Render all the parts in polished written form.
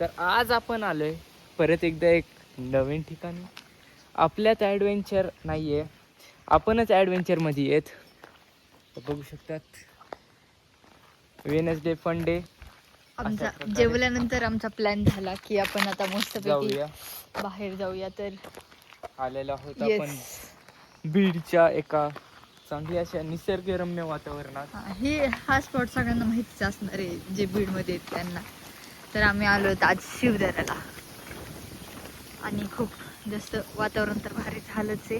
तर आज आपण आलोय परत एकदा एक नवीन ठिकाणी. आपल्यात ॲडव्हेंचर नाही आहे, आपणच ॲडव्हेंचरमध्ये आहेत. बघू शकतात वेनसडे फन डे. आमचा जेवल्यानंतर आमचा प्लॅन झाला की आपण आता मस्तपैकी जाऊया, बाहेर जाऊया. तर आलेलो आहोत आपण बीडच्या एका चांगली अशा निसर्गरम्य वातावरणात. हा स्पॉट सगळ्यांना माहितीच असणार आहे जे बीडमध्ये आहेत त्यांना. तर आम्ही आलो आज शिवदऱ्याला आणि खूप जास्त वातावरण तर भारी झालंच आहे.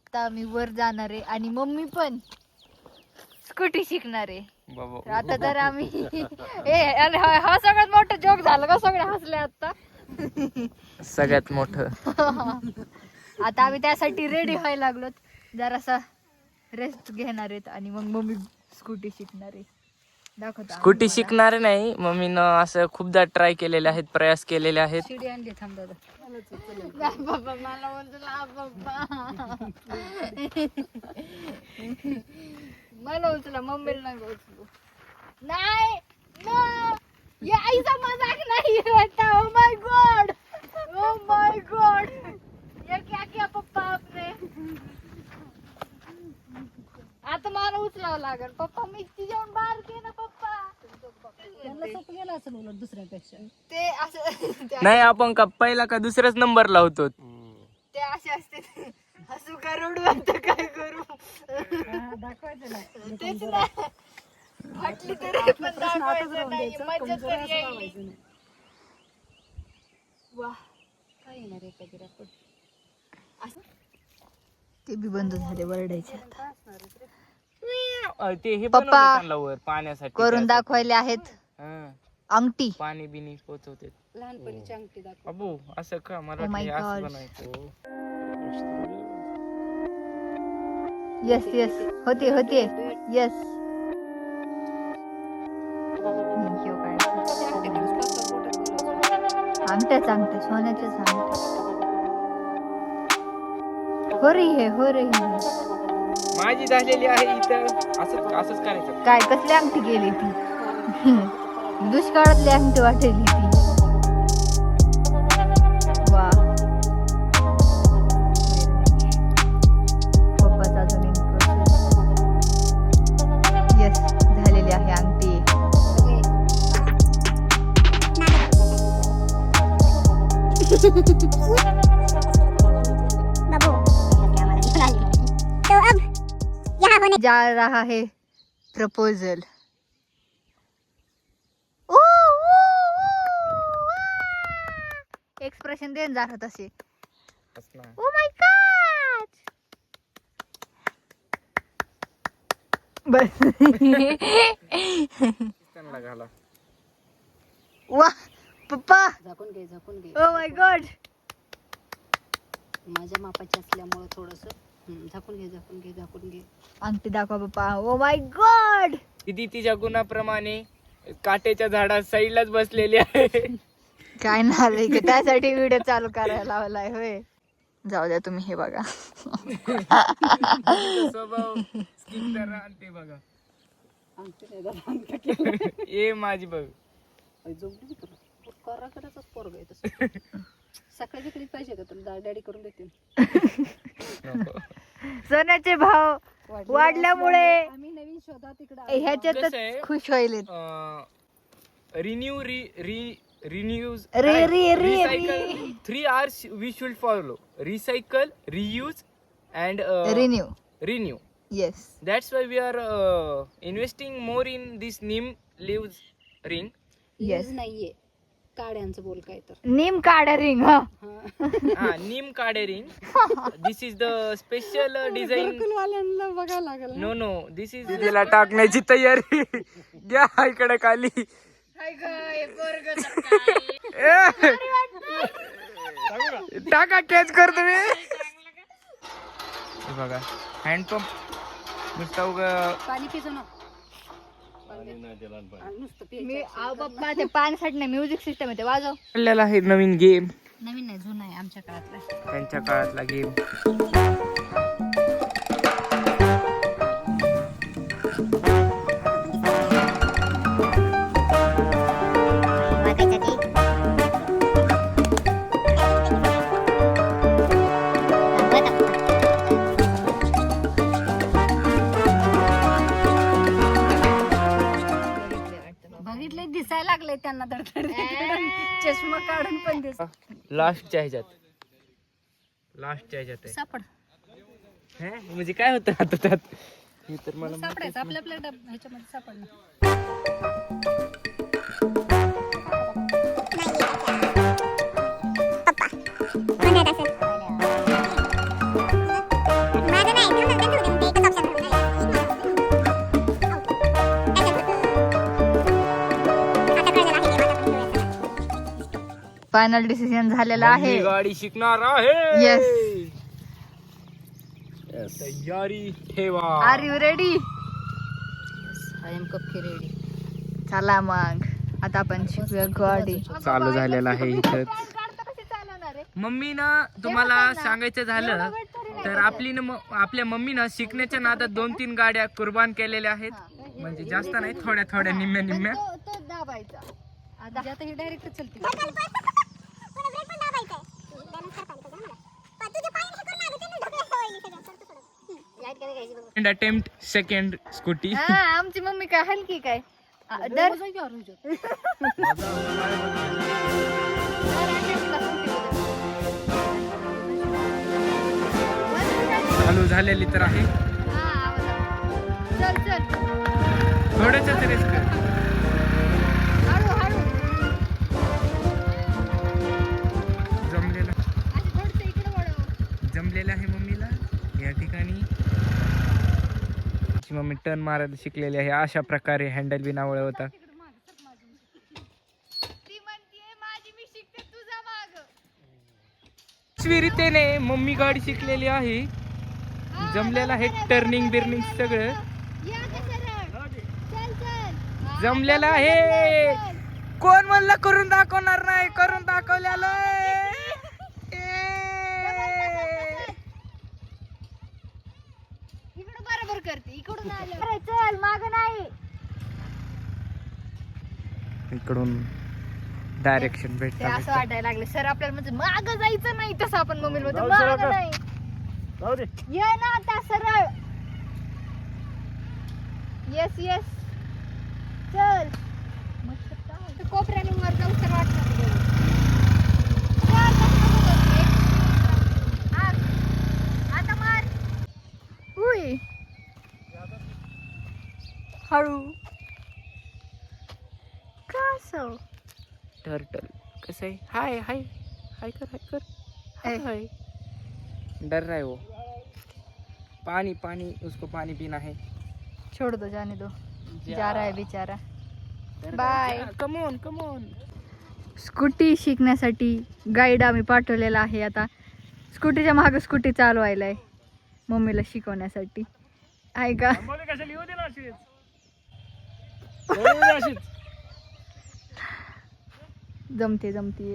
आता आम्ही वर जाणार आहे आणि मम्मी पण स्कूटी शिकणार आहे. आता तर आम्ही हा सगळ्यात मोठा जोक झाला का? सगळे हसले आता. सगळ्यात मोठं. आता आम्ही त्यासाठी रेडी व्हायला लागलो. जरासा रेस्ट घेणार आहेत आणि मग मम्मी स्कूटी शिकणार आहे. दाखवतो स्कूटी शिकणार नाही, मम्मीनं असं खूपदा ट्राय केलेले आहेत, प्रयास केलेले आहेत. शिडी आणली. थांब दादा. बाबा मला मला उचला, मम्मीला नाही उचलू. नाही या आईचा मजाक नाही. ओ my God, O my God, ये क्या किया पप्पा आपने? आता मला उचलावं लागेल पप्पा. मी तिच्याहून बाहेर के ना पप्पा. दुसऱ्यापेक्षा ते असं नाही, आपण का पहिला का दुसराच नंबर लावतो. ते असे असते. हसू का रडू आता काय करू? दाखवायचं नाही. तेच ना, फाटली तरी पण दाखवायचं नाही. मजा तर येईल. वा, काय येणार आहे कधी आपण. ते बी बंद झाले वरडायचे आता. ते हे पप्पा वर पाण्यासाठी करून दाखवायले आहेत. अंगठी, पाणी बिनी पोचवते. लहानपणीची अंगठी दाखव. अबू असं का? मला Oh my वाटलं हे असं God. बनायचं. यस यस, होते होते. यस, अंगठ्याच अंगठ्या, सोन्याच्याच अंगठ्या. हो रही है, हो रही है. माझी झालेली आहे इथं. असंच करायचं. काय कसली अंगठी गेली ती? दुष्काळातली अंगठी वाटेली ती. वा, पप्पाचा अजून यस झालेली आहे अंगठी. जा रहा है प्रपोजल. एक्सप्रेशन देन जा रहा तसे. Oh my god. बस. वा पप्पा, झाकून घे, झाकून घे. Oh my god. माझ्या मापाची असल्यामुळे थोडस झाकून घे, झाकून घे, झाकून घे. अंगठी दाखवा पप्पा. ओ माय गॉड. किती तिच्या गुणाप्रमाणे काटेच्या झाडा साईडलाच बसलेली आहे. काय नाही की त्यासाठी व्हिडिओ चालू करायला लावलाय होय. जाऊ द्या, तुम्ही हे बघा. स्वभाव skip करा आणि ते बघा. अंगठी नाही दादा, अंगठी केलं. ए माझी बघ. जोडली तुला करा करायचंच पोरग आहे तसं. सकाळी विक्री पाहिजे का तुला? डॅडी करून देते. सोन्याचे भाव वाढल्यामुळे आम्ही नवीन शोधात इकडे ह्याच्यातच खुश होईल. Renew renews recycle 3 R's we should follow: recycle, reuse and renew. Yes, that's why we are investing more in this neem leaves ring. yes. नाहीये काड्यांचं बोल काय तर. नीम काढा रिंग. neem काडे ring. This is the special design. वाल्यांना बघायला लागल. No, this is तिला टाकण्याची तयारी. घ्या इकडे खाली. टाका, कॅच कर तुम्ही. बघा हँडपंप नुसता पाणी पितो ना. मी पप्पा ते पाण्यासाठी नाही, म्युझिक सिस्टम आहे ते वाजव. आपल्याला आहे नवीन गेम. नवीन नाही, जुना आहे आमच्या काळातला. त्यांच्या काळातला गेम. बघितले दिसायला लागले त्यांना धडधड चष्मा काढून पण दिस लास्टच्या ह्याच्यात आहे सापड हे? म्हणजे काय होतं आता त्यात हे तर मला सापडायचं आपल्या आपल्या ह्याच्यामध्ये सापडणं फायनल डिसिजन झालेला मम्मी आहे. गाडी शिकणार आहे. Yes. तयारी ठेवा. Are you ready? I am cup ready. चला मग आता आपण शिकूया गाडी. चालू झालेला आहे इथं. मम्मीनं तुम्हाला सांगायचं झालं तर आपल्या मम्मीनं शिकण्याच्या नादात 2-3 गाड्या कुर्बान केलेल्या आहेत. म्हणजे जास्त नाही, थोड्या थोड्या निम्म्या तो दाबायचा. आता ही डायरेक्ट चलते. Attempt second scooty. हा, आमची मम्मी काय हलकी काय दर चालू झालेली तर आहे. चल चल थोडंच रेस कर. हळू हळू जमलेलं असं थोडंसं इकडे वळव. जमलेलं आहे मम्मीला या ठिकाणी. तिची मम्मी टर्न मारायला शिकलेली आहे. अशा प्रकारे हँडल बिना वळवता. ती म्हणतीये माझी मी शिकते तुझा माग. रीतीने मम्मी गाडी शिकलेली आहे. जमलेलं आहे टर्निंग बिर्निंग सगळं या का सरळ. चल चल जमलेलं आहे. कोण म्हणलं करून दाखवणार नाही, करून दाखवलेलं आहे. इकडं बरोबर करते इकडून आलं. अरे चल माग नाही. इकडून डायरेक्शन ते भेटतं. असं वाटायला लागले सर आपल्याला म्हणजे माग जायचं नाही तसं आपण मम्मी मध्ये माग नाही. ये ना आता सरळ. येस येस चल. कोपऱ्याने वर जाऊ तर वाटणार. आता मार. उई हळू कसं टर्टल कसं आहे. हाय हाय हाय कर हाय कर. हाय हाय. डर रहा है वो. पानी पानी उसको पानी पीना है. छोड़ दो जाने दो. जा रहा है बेचारा. Bye. Come on come on. Scooty शिकण्यासाठी गाईड आम्ही पाठवलेला आहे. आता स्कूटीच्या मागे स्कूटी चालवायला आहे मम्मीला शिकवण्यासाठी आहे का. जमते जमते.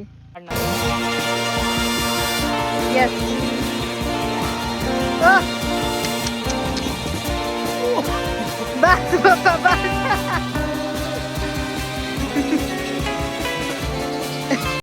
येस बस बाबा बस.